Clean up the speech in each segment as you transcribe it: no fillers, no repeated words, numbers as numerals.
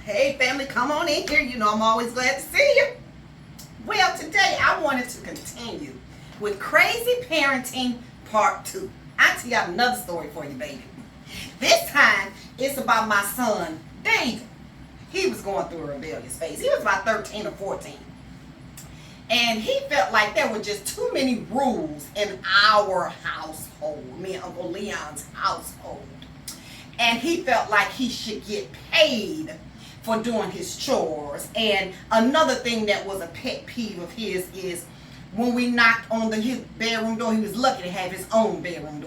Hey family, come on in here. You know I'm always glad to see you. Well, today I wanted to continue with Crazy Parenting Part 2. Auntie got another story for you, baby. This time it's about my son, David. He was going through a rebellious phase. He was about 13 or 14. And he felt like there were just too many rules in our household, me and Uncle Leon's household. And he felt like he should get paid for doing his chores. And another thing that was a pet peeve of his is when we knocked on his bedroom door, he was lucky to have his own bedroom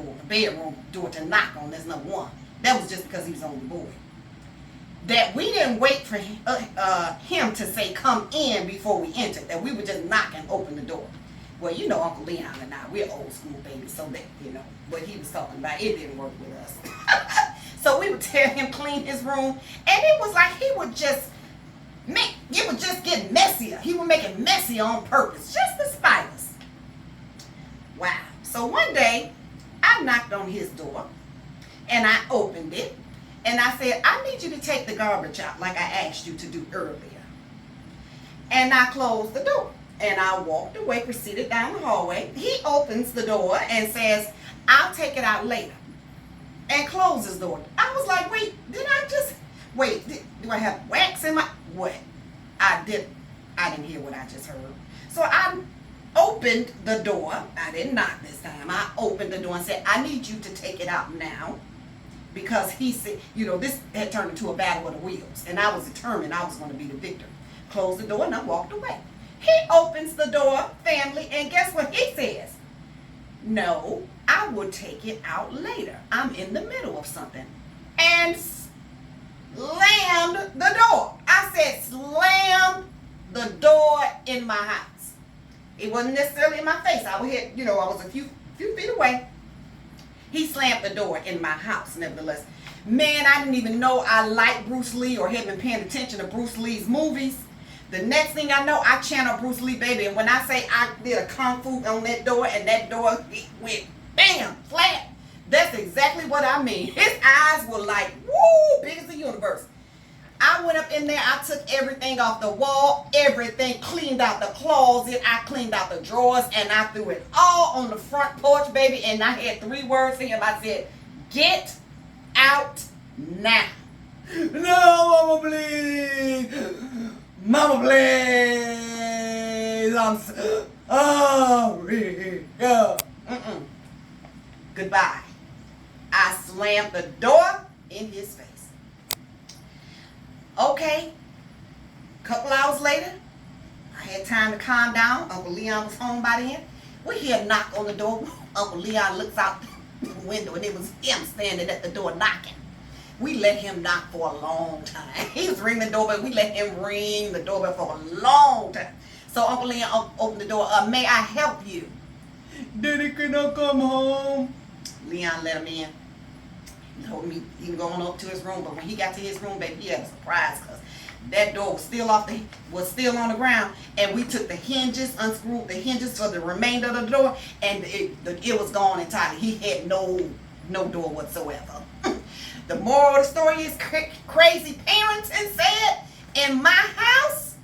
door to knock on. That's number one. That was just because he was only boy. That we didn't wait for him to say come in before we entered. That we would just knock and open the door. Well, you know Uncle Leon and I, we're old school babies, so that, you know, what he was talking about, it didn't work with us. So we would tell him clean his room, and it was like he would just get messier. He would make it messy on purpose, just to spite us. Wow. So one day, I knocked on his door, and I opened it, and I said, I need you to take the garbage out like I asked you to do earlier. And I closed the door, and I walked away, proceeded down the hallway. He opens the door and says, I'll take it out later. And closes the door. I was like, wait, do I have wax in my, what? I didn't hear what I just heard. So I opened the door. I didn't knock this time. I opened the door and said, I need you to take it out now. Because he said, you know, this had turned into a battle of the wheels. And I was determined I was going to be the victor. Closed the door and I walked away. He opens the door, family, and guess what he says? No, I will take it out later. I'm in the middle of something. And slammed the door. I said slammed the door in my house. It wasn't necessarily in my face. I was a few feet away. He slammed the door in my house, nevertheless. Man, I didn't even know I liked Bruce Lee or had been paying attention to Bruce Lee's movies. The next thing I know, I channeled Bruce Lee, baby. And when I say I did a kung fu on that door, and that door went bam, flat, that's exactly what I mean. His eyes were like, woo, big as the universe. I went up in there, I took everything off the wall, everything, cleaned out the closet, I cleaned out the drawers, and I threw it all on the front porch, baby. And I had 3 words for him. I said, get out now. No, Mama, please. Mama, please. I'm sorry. Goodbye. I slammed the door in his face. Okay. Couple hours later, I had time to calm down. Uncle Leon was home by then. We hear a knock on the door. Uncle Leon looks out the window, and it was him standing at the door knocking. We let him knock for a long time. He was ringing the doorbell. We let him ring the doorbell for a long time. So Uncle Leon opened the door. May I help you? Daddy, can I come home? Leon let him in. He told me he was going up to his room, but when he got to his room, baby, he had a surprise because that door was still on the ground, and we took the hinges, unscrewed the hinges for the remainder of the door, and it was gone entirely. He had no door whatsoever. The moral of the story is Crazy Parenting said, in my house,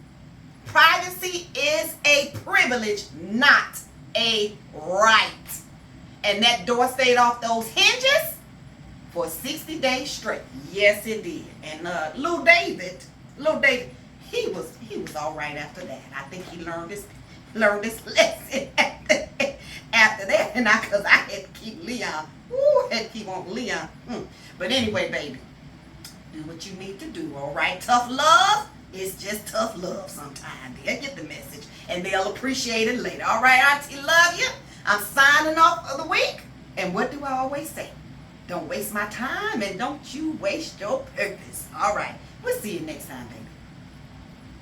privacy is a privilege, not a right. And that door stayed off those hinges for 60 days straight. Yes, it did. And little David, he was all right after that. I think he learned his lesson after that. And because I had to keep Leon. Had to keep on Leon. But anyway, baby, do what you need to do, all right? Tough love is just tough love sometimes. They'll get the message, and they'll appreciate it later. All right, Auntie, love you. I'm signing off for the week. And what do I always say? Don't waste my time, and don't you waste your purpose. All right, we'll see you next time, baby.